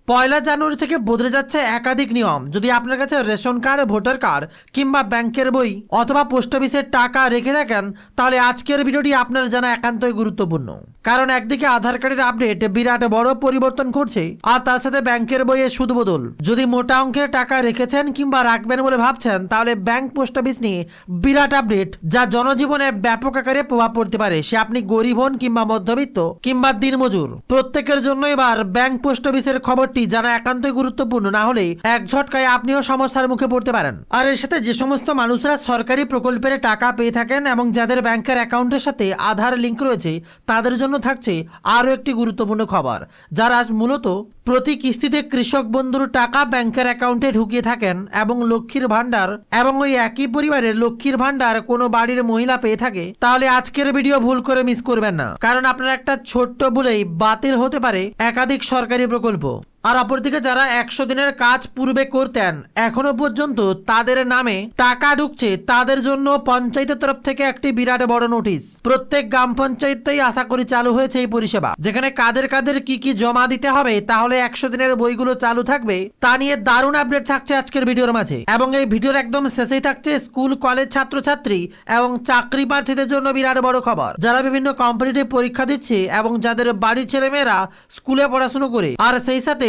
পয়লা জানুয়ারি থেকে বদলে যাচ্ছে একাধিক নিয়ম। যদি আপনার কাছে রেশন কার্ড, ভোটার কার্ড কিংবা ব্যাংকের বই অথবা পোস্ট অফিসের টাকা রেখে থাকেন, তাহলে আজকের ভিডিওটি আপনার জানা একান্তই গুরুত্বপূর্ণ। কারণ একদিকে আধার কার্ডের আপডেট বিরাট বড় পরিবর্তন করছে, আর তার সাথে ব্যাংকের বইয়ে সুদ বদল। যদি মোটা অঙ্কের টাকা রেখেছেন কিংবা রাখবেন বলে ভাবছেন, তাহলে ব্যাংক, পোস্ট অফিস নিয়ে বিরাট আপডেট, যা জনজীবনে ব্যাপক আকারে প্রভাব পড়তে পারে। সে আপনি গরিব হন কিংবা মধ্যবিত্ত কিংবা দিনমজুর, প্রত্যেকের জন্য এবার ব্যাংক, পোস্ট অফিসের খবর জানা একান্তই গুরুত্বপূর্ণ। না হলে এক ঝটকায় আপনিও সমস্যার মুখে পড়তে পারেন। আর এর সাথে যে সমস্ত মানুষরা সরকারি প্রকল্পের টাকা পেয়ে থাকেন এবং যাদের ব্যাংকের অ্যাকাউন্টের সাথে আধার লিঙ্ক রয়েছে, তাদের জন্য থাকছে আরও একটি গুরুত্বপূর্ণ খবর। যারা আজ মূলত প্রতি কিস্তিতে কৃষক বন্ধুর টাকা ব্যাংকের অ্যাকাউন্টে ঢুকিয়ে থাকেন এবং লক্ষ্মীর ভান্ডার এবং ওই একই পরিবারের লক্ষ্মীর ভান্ডার কোনো বাড়ির মহিলা পেয়ে থাকে, তাহলে আজকের ভিডিও ভুল করে মিস করবেন না। কারণ আপনার একটা ছোট্ট ভুলেই বাতিল হতে পারে একাধিক সরকারি প্রকল্প। আর অপরদিকে যারা 100 দিনের কাজ পূর্বে করতেন, এখনো পর্যন্ত তাদের নামে টাকা ঢুকছে, তাদের জন্য পঞ্চায়েতের তরফ থেকে একটি বিরাট বড় নোটিশ। প্রত্যেক গ্রাম পঞ্চায়েতেই আশা করি চালু হয়েছে এই পরিষেবা, যেখানে কাদের কাদের কি কি জমা দিতে হবে, তাহলে 100 দিনের বইগুলো চালু থাকবে, তা নিয়ে দারুণ আপডেট থাকছে আজকের ভিডিওর মাঝে। এবং এই ভিডিওর একদম শেষেই থাকছে স্কুল, কলেজ ছাত্রছাত্রী এবং চাকরি প্রার্থীদের জন্য বিরাট বড় খবর, যারা বিভিন্ন কম্পিটিটিভ পরীক্ষা দিচ্ছে এবং যাদের বাড়ির ছেলেমেয়েরা স্কুলে পড়াশোনা করে। আর সেই সাথে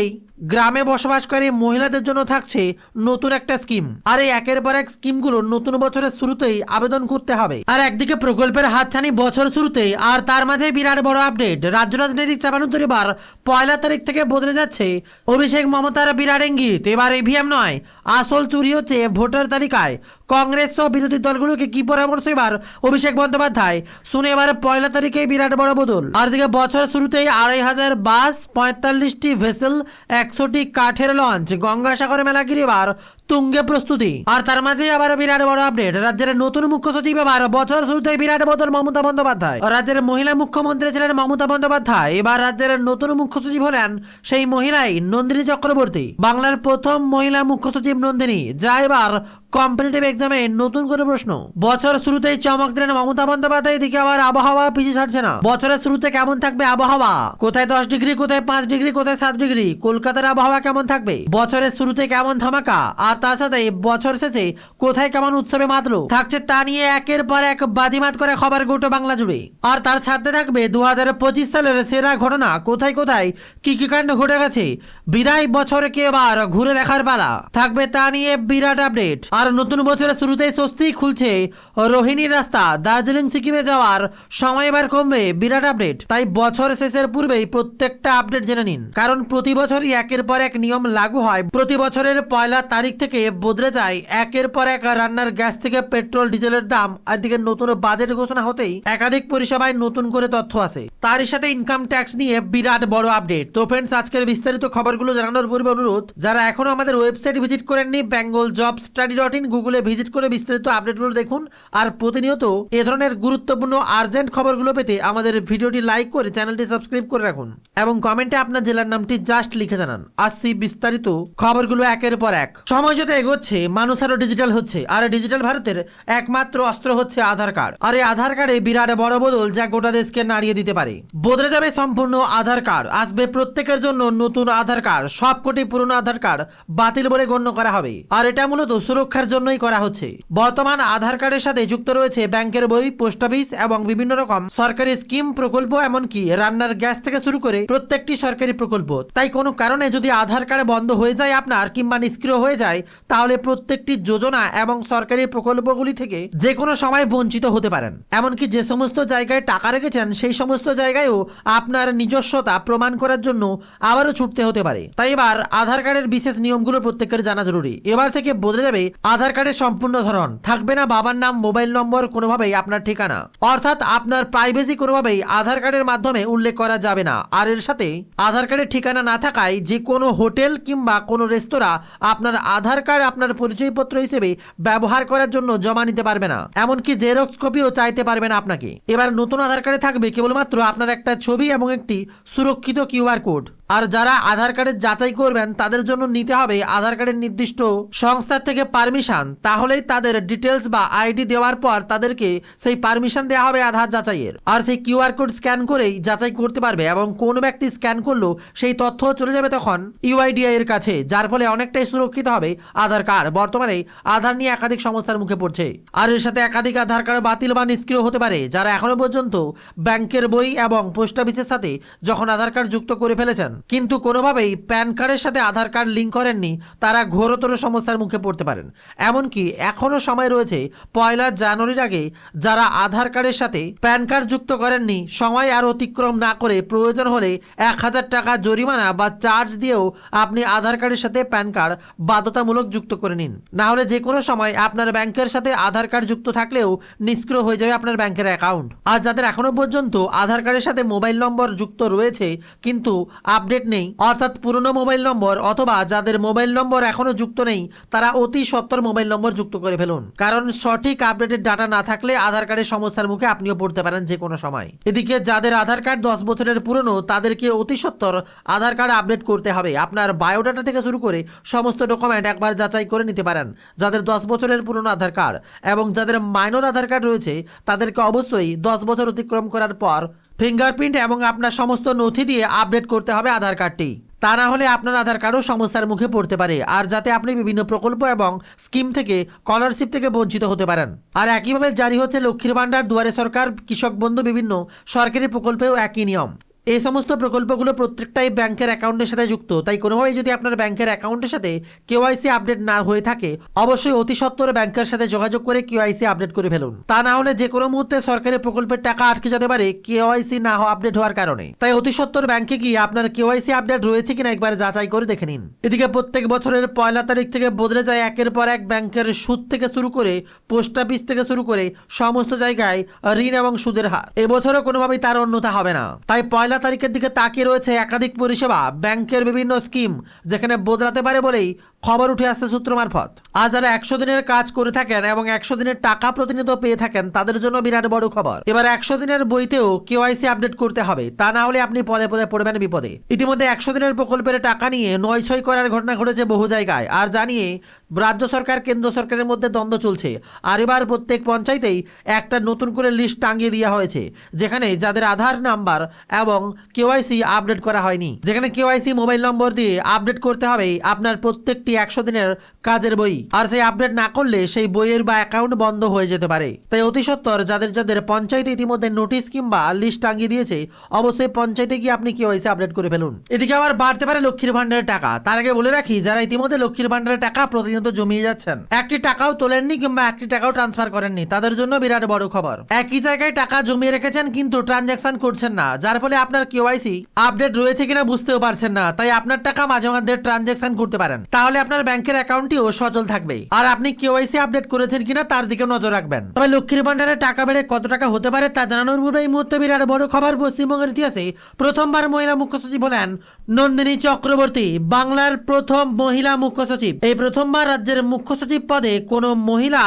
গ্রামে বসবাসকারী মহিলাদের জন্য থাকছে নতুন একটা স্কিম। আর এই একের পর এক স্কিমগুলো নতুন বছরের শুরুতেই আবেদন করতে হবে। আর একদিকে প্রকল্পের হাতছানি বছর শুরুতেই, আর তার মাঝে বিরাট বড় আপডেট। রাজ্য রাজনৈতিক চাপানুতর এবার 1 তারিখ থেকে বদলে যাচ্ছে। অভিষেক মমতার বিরাট ইঙ্গিত, এবার ইভিএম নয়, আসল চুরি হচ্ছে ভোটার তালিকায়। কংগ্রেস সহ বিরোধী দলগুলোকে কি পরামর্শ এবার অভিষেক বন্দ্যোপাধ্যায়, শুনে এবার 1 তারিখে বিরাট বড় বদল। আর দিকে বছর শুরুতেই 2500 বাস, 45টি ভেসেল, 100টি কাঠের লঞ্চ, গঙ্গাসাগর মেলা গিরিবার তুঙ্গে প্রস্তুতি। আর তার মাঝে আবার বিরাট বড় আপডেট। রাজ্যের নতুন মুখ্য সচিব এবার বছর শুরুতেই বিরাট বদল মমতা বন্দ্যোপাধ্যায়। রাজ্যের মহিলা মুখ্যমন্ত্রী ছিলেন মমতা বন্দ্যোপাধ্যায়, এবার রাজ্যের নতুন মুখ্য সচিব হলেন সেই মহিলাই নন্দিনী চক্রবর্তী। বাংলার প্রথম মহিলা মুখ্য সচিব নন্দিনী, যা এবার কম্পিটিটিভ এক্সামে নতুন করে প্রশ্ন। বছর শুরুতেই চমক দিলেন মমতা বন্দ্যোপাধ্যায়। এদিকে আবার আবহাওয়া পিছু ছাড়ছে না। বছরের শুরুতে কেমন থাকবে আবহাওয়া, কোথায় 10 ডিগ্রি, কোথায় 5 ডিগ্রি, কোথায় 7 ডিগ্রি, কলকাতার আবহাওয়া কেমন থাকবে, বছরের শুরুতে কেমন ধামাকা, আর তার সাথে বছর শেষে কোথায় কেমন উৎসবে মাতলো থাকছে, তা নিয়ে একের পর এক বাজিমাত করে খবর গোটা বাংলা জুড়ে। আর তার সাথে থাকবে 2025 সালের সেরা ঘটনা, কোথায় কোথায় কি কি কাণ্ড ঘটে গেছে, বিদায় বছরকে এবার ঘুরে দেখার পালা থাকবে, তা নিয়ে বিরাট আপডেট। আর নতুন বছরের শুরুতেই স্বস্তি খুলছে রোহিণীর রাস্তা, দার্জিলিং সিকিমে যাওয়ার সময় এবার কমবে, বিরাট আপডেট। তাই বছর শেষের পূর্বেই প্রত্যেকটা আপডেট জেনে নিন, কারণ প্রতি বছরই একের পর এক নিয়ম লাগু হয়। প্রতি বছরের 1 তারিখ থেকে বদলে যায় একের পর এক রান্নার গ্যাস থেকে পেট্রোল ডিজেলের দাম। আর দিকে নতুন বাজেট ঘোষণা হতেই একাধিক পরিষেবায় নতুন করে তথ্য আসে, তারই সাথে ইনকাম ট্যাক্স নিয়ে বিরাট বড় আপডেট। তো ফ্রেন্ডস, আজকের বিস্তারিত খবরগুলো জানানোর পূর্বে অনুরোধ, যারা এখনো আমাদের ওয়েবসাইট ভিজিট করেননি bengaljobstudy.in, গুগলে ভিজিট করে বিস্তারিত আপডেটগুলো দেখুন। আর প্রতিনিয়ত এ ধরনের গুরুত্বপূর্ণ আর্জেন্ট খবরগুলো পেতে আমাদের ভিডিওটি লাইক করে চ্যানেলটি সাবস্ক্রাইব করে রাখুন এবং কমেন্টে আপনার জেলার নামটি জাস্ট লিখে জানান। আসছি বিস্তারিত খবরগুলো একের পর এক। সময় যত এগোচ্ছে, মানুষ আরো ডিজিটাল হচ্ছে, আর ডিজিটাল ভারতের একমাত্র অস্ত্র হচ্ছে আধার কার্ড। আর এই আধার কার্ডে বিরাট বড় বদল, যা গোটা দেশকে নাড়িয়ে দিতে পারে। বদলে যাবে সম্পূর্ণ আধার কার্ড, আসবে প্রত্যেকের জন্য নতুন আধার কার্ড। সবকটি পুরনো আধার কার্ড বাতিল বলে গণ্য করা হবে, আর এটা মূলত সুরক্ষার জন্যই করা হচ্ছে। বর্তমান আধার কার্ডের সাথে যুক্ত রয়েছে ব্যাংকের বই, পোস্ট অফিস এবং বিভিন্ন রকম সরকারি স্কিম, প্রকল্প, এমনকি রান্নার গ্যাস থেকে শুরু করে প্রত্যেকটি সরকারি প্রকল্প। তাই কোনো কারণে যদি আধার কার্ড বন্ধ হয়ে যায় আপনার কিংবা নিষ্ক্রিয় হয়ে যায়, তাহলে প্রত্যেকটি যোজনা এবং সরকারি প্রকল্পগুলি থেকে যে কোনো সময় বঞ্চিত হতে পারেন। এমনকি যে সমস্ত জায়গায় টাকা রেখেছেন, সেই সমস্ত জায়গায়ও আপনার নিজস্বতা প্রমাণ করার জন্য আবারও ছুটতে হতে পারে। তাই এবার আধার কার্ডের বিশেষ নিয়মগুলো প্রত্যেকের জানা জরুরি। এবার থেকে বদলে যাবে আধার কার্ডের সম্পূর্ণ ধরন, থাকবে না বাবার নাম, মোবাইল নম্বর, কোনোভাবেই আপনার ঠিকানা, অর্থাৎ আপনার প্রাইভেসি কোনোভাবেই আধার কার্ডের মাধ্যমে উল্লেখ করা যাবে না। আর এর সাথে আধার কার্ডের ঠিকানা না থাকায় যে কোনো হোটেল কিংবা কোনো রেস্তোরাঁ আপনার আধার কার্ড আপনার পরিচয়পত্র হিসেবে ব্যবহার করার জন্য জমা নিতে পারবে না, এমনকি জেরক্স কপিও চাইতে পারবে না আপনাকে। এবার নতুন আধার কার্ডে থাকবে কেবলমাত্র আপনার একটা ছবি এবং একটি সুরক্ষিত কিউআর কোড। আর যারা আধার কার্ডের যাচাই করবেন তাদের জন্য নিতে হবে আধার কার্ডের নির্দিষ্ট সংস্থার থেকে পারমিশন। তাহলেই তাদের ডিটেলস বা আইডি দেওয়ার পর তাদেরকে সেই পারমিশন দেওয়া হবে আধার যাচাইয়ের। আর সেই কিউআর কোড স্ক্যান করেই যাচাই করতে পারবে এবং কোন ব্যক্তি স্ক্যান করলো সেই তথ্য চলে যাবে তখন ইউআইডিআই এর কাছে, যার ফলে অনেকটাই সুরক্ষিত হবে আধার কার্ড। বর্তমানে আধার নিয়ে একাধিক সমস্যার মুখে পড়ছে, আর এর সাথে একাধিক আধার কার্ড বাতিল বা নিষ্ক্রিয় হতে পারে। যারা এখনো পর্যন্ত ব্যাংকের বই এবং পোস্ট অফিসের সাথে যখন আধার কার্ড যুক্ত করে ফেলেছেন কিন্তু কোনোভাবেই প্যান কার্ডের সাথে আধার কার্ড লিঙ্ক করেননি, তারা ঘোরতর সমস্যার মুখে পড়তে পারেন। এমনকি এখনো সময় রয়েছে 1 জানুয়ারির আগে যারা আধার কার্ডের সাথে প্যান কার্ড যুক্ত করেননি, সময় আর অতিক্রম না করে প্রয়োজন হলে 1000 টাকা জরিমানা বা চার্জ দিয়েও আপনি আধার কার্ডের সাথে প্যান কার্ড বাধ্যতামূলক যুক্ত করে নিন। না হলে যে কোনো সময় আপনার ব্যাংকের সাথে আধার কার্ড যুক্ত থাকলেও নিষ্ক্রিয় হয়ে যাবে আপনার ব্যাংকের অ্যাকাউন্ট। আর যাদের এখনো পর্যন্ত আধার কার্ডের সাথে মোবাইল নম্বর যুক্ত রয়েছে কিন্তু আপডেট নেই, অর্থাৎ পুরনো মোবাইল নম্বর, অথবা যাদের মোবাইল নম্বর এখনো যুক্ত নেই, তারা অতি সত্বর মোবাইল নম্বর যুক্ত করে ফেলুন। কারণ সঠিক আপডেটেড ডাটা না থাকলে আধার কার্ডের সমস্যার মুখে আপনিও পড়তে পারেন যে কোনো সময়। এদিকে যাদের আধার কার্ড 10 বছরের পুরনো তাদেরকে অতি সত্বর আধার কার্ড আপডেট করতে হবে। আপনার বায়োডাটা থেকে শুরু করে সমস্ত ডকুমেন্ট একবার যাচাই করে নিতে পারেন যাদের 10 বছরের পুরনো আধার কার্ড। এবং যাদের মাইনর আধার কার্ড রয়েছে তাদেরকে অবশ্যই 10 বছর অতিক্রম করার পর ফিঙ্গারপ্রিন্ট এবং আপনার সমস্ত নথি দিয়ে আপডেট করতে হবে আধার কার্ডটি। তা না হলে আপনার আধার কার্ডও সমস্যার মুখে পড়তে পারে, আর যাতে আপনি বিভিন্ন প্রকল্প এবং স্কিম থেকে, স্কলারশিপ থেকে বঞ্চিত হতে পারেন। আর একইভাবে জারি হচ্ছে লক্ষ্মীর ভান্ডার, দুয়ারে সরকার, কৃষক বন্ধু, বিভিন্ন সরকারি প্রকল্পেও একই নিয়ম। এই সমস্ত প্রকল্পগুলো প্রত্যেকটাই ব্যাংকের অ্যাকাউন্টের সাথে যুক্ত, তাই কোনোভাবেই যদি আপনার ব্যাংকের অ্যাকাউন্টের সাথে কেওয়াইসি আপডেট না হয়ে থাকে অবশ্যই অতি সত্বর ব্যাংকের সাথে যোগাযোগ করে কেওয়াইসি আপডেট করে ফেলুন। তা না হলে যে কোনো মুহূর্তে সরকারি প্রকল্পের টাকা আটকে যেতে পারে কেওয়াইসি না আপডেট হওয়ার কারণে। তাই অতি সত্বর ব্যাংকে গিয়ে আপনার কেওয়াইসি আপডেট রয়েছে কিনা একবার যাচাই করে দেখে নিন। এদিকে প্রত্যেক বছরের 1 তারিখ থেকে বদলে যায় একের পর এক ব্যাংকের সুদ থেকে শুরু করে পোস্ট অফিস থেকে শুরু করে সমস্ত জায়গায় ঋণ এবং সুদের হার। এবছরও কোনোভাবেই তার অন্যথা হবে না। তাই 1 তারিখের দিকে তাকিয়ে রয়েছে একাধিক পরিষেবা, ব্যাংকের বিভিন্ন স্কিম যেখানে বদলাতে পারে বলেই খবর উঠে আসছে সূত্র মারফত। আর যারা 100 দিনের কাজ করে থাকেন এবং 100 দিনের টাকা প্রতিনিয়ত পেয়ে থাকেন তাদের জন্য বিরাট বড় খবর। এবার 100 দিনের বইতেও কেওয়াইসি আপডেট করতে হবে, তা না হলে আপনি পদে পদে পড়বেন বিপদে। ইতিমধ্যে 100 দিনের প্রকল্পের টাকা নিয়ে নয়ছয় করার ঘটনা ঘটেছে বহু জায়গায়, আর জানিয়ে রাজ্য সরকার কেন্দ্র সরকারের মধ্যে দ্বন্দ্ব চলছে। আর এবার প্রত্যেক পঞ্চায়েতেই একটা নতুন করে লিস্ট টাঙিয়ে দেওয়া হয়েছে যেখানে যাদের আধার নাম্বার এবং কেওয়াইসি আপডেট করা হয়নি, যেখানে কেওয়াইসি মোবাইল নম্বর দিয়ে আপডেট করতে হবে আপনার প্রত্যেকটি 100 দিনের কাজের বই। আর সেই আপডেট না করলে সেই বইয়ের বা অ্যাকাউন্ট বন্ধ হয়ে যেতে পারে। তাই অতি সত্বর যাদের যাদের পঞ্চায়েতে ইতিমধ্যে নোটিশ কিংবা লিস্ট টাঙিয়ে দিয়েছে অবশ্যই পঞ্চায়েতে গিয়ে আপনি কেওয়াইসি আপডেট করে ফেলুন। এদিকে আবার বাড়তে পারে লক্ষ্মীর ভান্ডারের টাকা। তার আগে বলে রাখি, যারা ইতিমধ্যে লক্ষ্মীর ভান্ডারের টাকা প্রতিনিয়ত জমিয়ে যাচ্ছেন, একটি টাকাও তোলেননি কিংবা একটি টাকাও ট্রান্সফার করেননি, তাদের জন্য বিরাট বড় খবর। একই জায়গায় টাকা জমিয়ে রেখেছেন কিন্তু ট্রানজাকশন করছেন না, যার ফলে আপনার কেওয়াইসি আপডেট রয়েছে কিনা বুঝতেও পারছেন না। তাই আপনার টাকা মাঝে মাঝে ট্রানজাকশন করতে পারেন, তাহলে আপনার ব্যাংকের অ্যাকাউন্টটিও সচল থাকবে। আর আপনি কেওয়াইসি আপডেট করেছেন কিনা তার দিকে নজর রাখবেন। তবে লক্ষ্মীর ভান্ডারের টাকা বেড়ে কত টাকা হতে পারে তা জানানোর পূর্বে এই মুহূর্তে বিরাট বড় খবর। পশ্চিমবঙ্গের ইতিহাসে প্রথমবার মহিলা মুখ্য সচিব হলেন নন্দিনী চক্রবর্তী, বাংলার প্রথম মহিলা মুখ্য সচিব। এই প্রথমবার রাজ্যের মুখ্য সচিব পদে কোনো মহিলা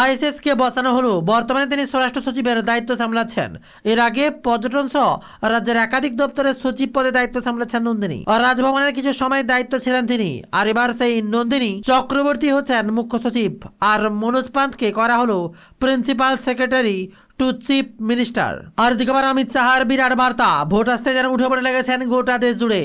আইএসএস কে বসানো হলো। বর্তমানে তিনি স্বরাষ্ট্র সচিবের দায়িত্ব সামলাচ্ছেন। এর আগে পর্যটন সহ রাজ্যের একাধিক দপ্তরের সচিব পদে দায়িত্ব সামলাচ্ছেন নন্দিনী। আর রাজভবনের কিছু সময় দায়িত্ব ছিলেন তিনি। আর এবার সেই নন্দিনী চক্রবর্তী হচ্ছেন মুখ্য সচিব। আর মনোজ পান্তকে করা হলো principal secretary to chief minister. আর দিকে অমিত শাহর বিরাট বার্তা, ভোট আসতে যেন উঠে পড়ে লেগেছেন গোটা দেশ জুড়ে।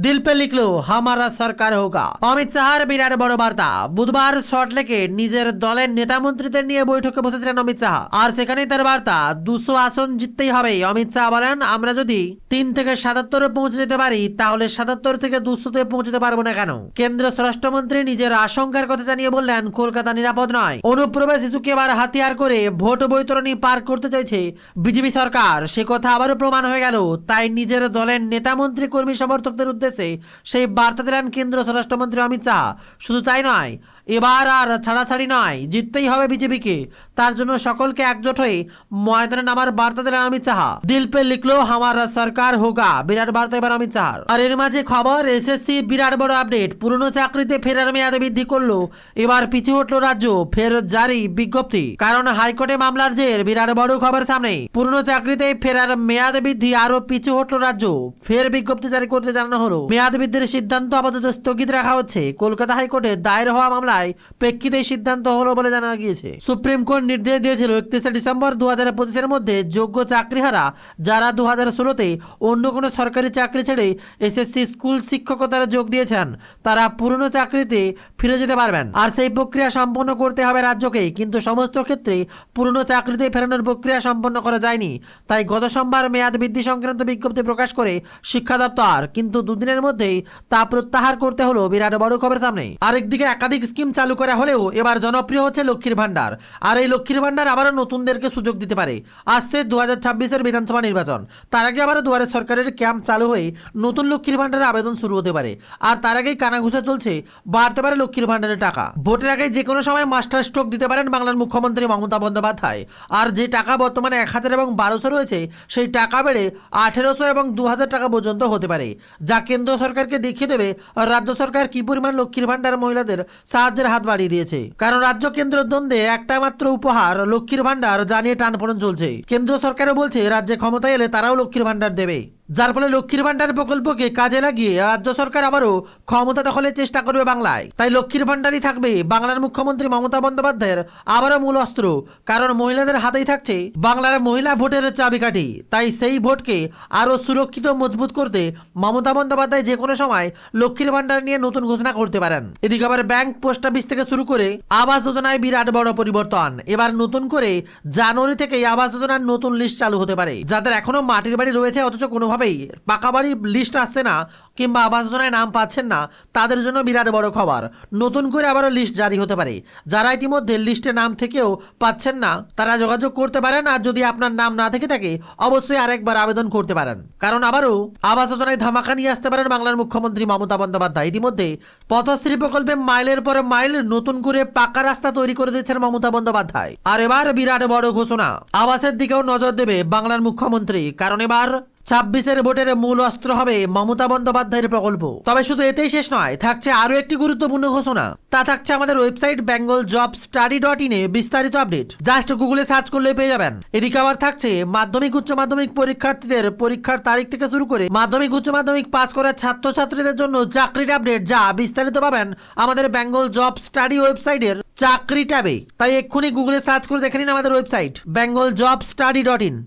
দিল পে লিখলো হামারা সরকার হোগা। অমিত শাহর বিরাট বড় বার্তা। বুধবার সল্টলেকে নিজের দলের নেতা মন্ত্রীদের নিয়ে বৈঠকে বসেছিলেন অমিত শাহ। আর সেখানেই তার বার্তা, 200 আসন জিততেই হবে। অমিত শাহ বলেন, আমরা যদি 3 থেকে 77 পৌঁছে যেতে পারি তাহলে 77 থেকে 200 পৌঁছতে পারবো না কেন? কেন্দ্রীয় স্বরাষ্ট্রমন্ত্রী নিজের আশঙ্কার কথা জানিয়ে বললেন, কলকাতা নিরাপদ নয়। অনুপ্রবেশ শিশুকে এবার হাতিয়ার করে ভোট বৈতরণী পার করতে চাইছে বিজেপি সরকার, সে কথা আবারও প্রমাণ হয়ে গেল। তাই নিজের দলের নেতা মন্ত্রী কর্মী সমর্থকদের উদ্দেশ্যে সেই বার্তা দিলেন কেন্দ্রীয় স্বরাষ্ট্রমন্ত্রী অমিত শাহ। শুধু তাই নয়, এবার আর ছাড়াছাড়ি নয়, জিততেই হবে বিজেপিকে। তার জন্য সকলকে একজোট হয়ে ময়দানে নামার বার্তা দিলেন অমিত শাহ। দিল পে লিখলো হামারা সরকার হোগা, বিরাট বার্তা এবার অমিত শাহ। আর এর মাঝে খবর এসএসসি বিরাট বড় আপডেট, পুরনো চাকরিতে ফেরার মেয়াদ বৃদ্ধি করলো। এবার পিছু হটলো রাজ্য, ফের জারি বিজ্ঞপ্তি। কারণ হাইকোর্টে মামলার জের, বিরাট বড় খবর সামনে। পুরনো চাকরিতে ফেরার মেয়াদ বৃদ্ধি আরো পিছু হটলো রাজ্য, ফের বিজ্ঞপ্তি জারি করতে জানানো হলো। মেয়াদ বৃদ্ধির সিদ্ধান্ত আপাতত স্থগিত রাখা হচ্ছে। কলকাতা হাইকোর্টে দায়ের হওয়া মামলায় প্রেক্ষিতে সিদ্ধান্ত হলো বলে জানা গিয়েছে। সুপ্রিম কোর্ট নির্দেশ দিয়েছিল 31 ডিসেম্বর 2025 মধ্যে যোগ্য চাকরিহারা যারা 2016-তে অন্য কোনো সরকারি চাকরি ছেড়ে এসএসসি স্কুল শিক্ষকতার যোগ দিয়েছেন তারা পুরনো চাকরিতে ফিরে যেতে পারবেন। আর সেই প্রক্রিয়া সম্পন্ন করতে হবে রাজ্যকে, কিন্তু সমস্ত ক্ষেত্রে পুরনো চাকরিতে ফেরানোর প্রক্রিয়া সম্পন্ন করা যায়নি। তাই গত সোমবার মেয়াদ বৃদ্ধি সংক্রান্ত বিজ্ঞপ্তি প্রকাশ করে শিক্ষা দপ্তর, কিন্তু দুদিনের মধ্যেই তা প্রত্যাহার করতে হলো। বিরাট বড় খবর সামনে। আরেকদিকে একাধিক স্কিম চালু করা হলেও এবার জনপ্রিয় হচ্ছে লক্ষ্মীর ভান্ডার। আর এই লক্ষ্মীর ভান্ডার আবারও নতুনদেরকে সুযোগ দিতে পারে। আসছে 2026-এর বিধানসভা নির্বাচন, তার আগে আবারও দুয়ারে সরকারের ক্যাম্প চালু হয়ে নতুন লক্ষ্মীর ভান্ডারের আবেদন শুরু হতে পারে। আর তার আগেই কানাঘুষা চলছে, বাড়তে পারে লক্ষ্মীর ভান্ডারের টাকা। ভোটের আগে যে কোনো সময় মাস্টার স্ট্রোক দিতে পারেন বাংলার মুখ্যমন্ত্রী মমতা বন্দ্যোপাধ্যায়। আর যে টাকা বর্তমানে 1000 এবং 1200 রয়েছে, সেই টাকা বেড়ে 1800 এবং 2000 টাকা পর্যন্ত হতে পারে, যা কেন্দ্র সরকারকে দেখিয়ে দেবে রাজ্য সরকার কি পরিমাণ লক্ষ্মীর ভান্ডার মহিলাদের সাহায্যের হাত বাড়িয়ে দিয়েছে। কারণ রাজ্য কেন্দ্র দ্বন্দ্বে একটা মাত্র উপহার লক্ষ্মীর ভান্ডার জানিয়ে টানপোড়েন চলছে। কেন্দ্র সরকারও বলছে রাজ্যে ক্ষমতায় এলে তারাও লক্ষ্মীর ভান্ডার দেবে, যার ফলে লক্ষ্মীর ভান্ডার প্রকল্পকে কাজে লাগিয়ে রাজ্য সরকার আবারও ক্ষমতা দখলের চেষ্টা করবে বাংলায়। তাই লক্ষ্মীর ভান্ডারই থাকবে বাংলার মুখ্যমন্ত্রী মমতা বন্দ্যোপাধ্যায়ের আবারও মূল অস্ত্র। কারণ মহিলাদের হাতেই থাকছে বাংলার মহিলা ভোটের চাবিকাঠি। তাই সেই ভোটকে আরও সুরক্ষিত মজবুত করতে মমতা বন্দ্যোপাধ্যায় যে কোনো সময় লক্ষ্মীর ভান্ডার নিয়ে নতুন ঘোষণা করতে পারেন। এদিকে আবার ব্যাংক, পোস্ট অফিস থেকে শুরু করে আবাস যোজনায় বিরাট বড় পরিবর্তন। এবার নতুন করে জানুয়ারি থেকে আবাস যোজনার নতুন লিস্ট চালু হতে পারে। যাদের এখনো মাটির বাড়ি রয়েছে অথচ কোনোভাবে পাকা বাড়ির লিস্ট আসছে না কিংবা আবাস যোজনায় নাম পাচ্ছেন না, তাদের জন্য বিরাট বড় খবর। নতুন করে আবারও লিস্ট জারি হতে পারে। যারা ইতিমধ্যে লিস্টে নাম থেকেও পাচ্ছেন না তারা যোগাযোগ করতে পারেন। আর যদি আপনার নাম না থেকে থাকে অবশ্যই আরেকবার আবেদন করতে পারেন, কারণ আবারও আবাস যোজনায় ধামাকা নিয়ে আসতে পারেন বাংলার মুখ্যমন্ত্রী মমতা বন্দ্যোপাধ্যায়। ইতিমধ্যে পথশ্রী প্রকল্পে মাইলের পর মাইল নতুন করে পাকা রাস্তা তৈরি করে দিচ্ছেন মমতা বন্দ্যোপাধ্যায়। আর এবার বিরাট বড় ঘোষণা, আবাসের দিকেও নজর দেবে বাংলার মুখ্যমন্ত্রী। কারণ এবার 26-এর ভোটের মূল অস্ত্র হবে মমতা বন্দ্যোপাধ্যায়ের প্রকল্প। তবে শুধু এতেই শেষ নয়, থাকছে আরো একটি গুরুত্বপূর্ণ ঘোষণা। তা থাকছে আমাদের ওয়েবসাইট bengaljobstudy.in এ বিস্তারিত আপডেট। জাস্ট গুগলে সার্চ করলে পেয়ে যাবেন। এদিকে আবার থাকছে মাধ্যমিক উচ্চ মাধ্যমিক পরীক্ষার্থীদের পরীক্ষার তারিখ থেকে শুরু করে মাধ্যমিক উচ্চ মাধ্যমিক পাস করা ছাত্রছাত্রীদের জন্য চাকরির আপডেট, যা বিস্তারিত পাবেন আমাদের বেঙ্গল জব স্টাডি ওয়েবসাইটের চাকরি ট্যাবে। তাই এক্ষুনি গুগলে সার্চ করে দেখে নিন আমাদের ওয়েবসাইট bengaljobstudy.in।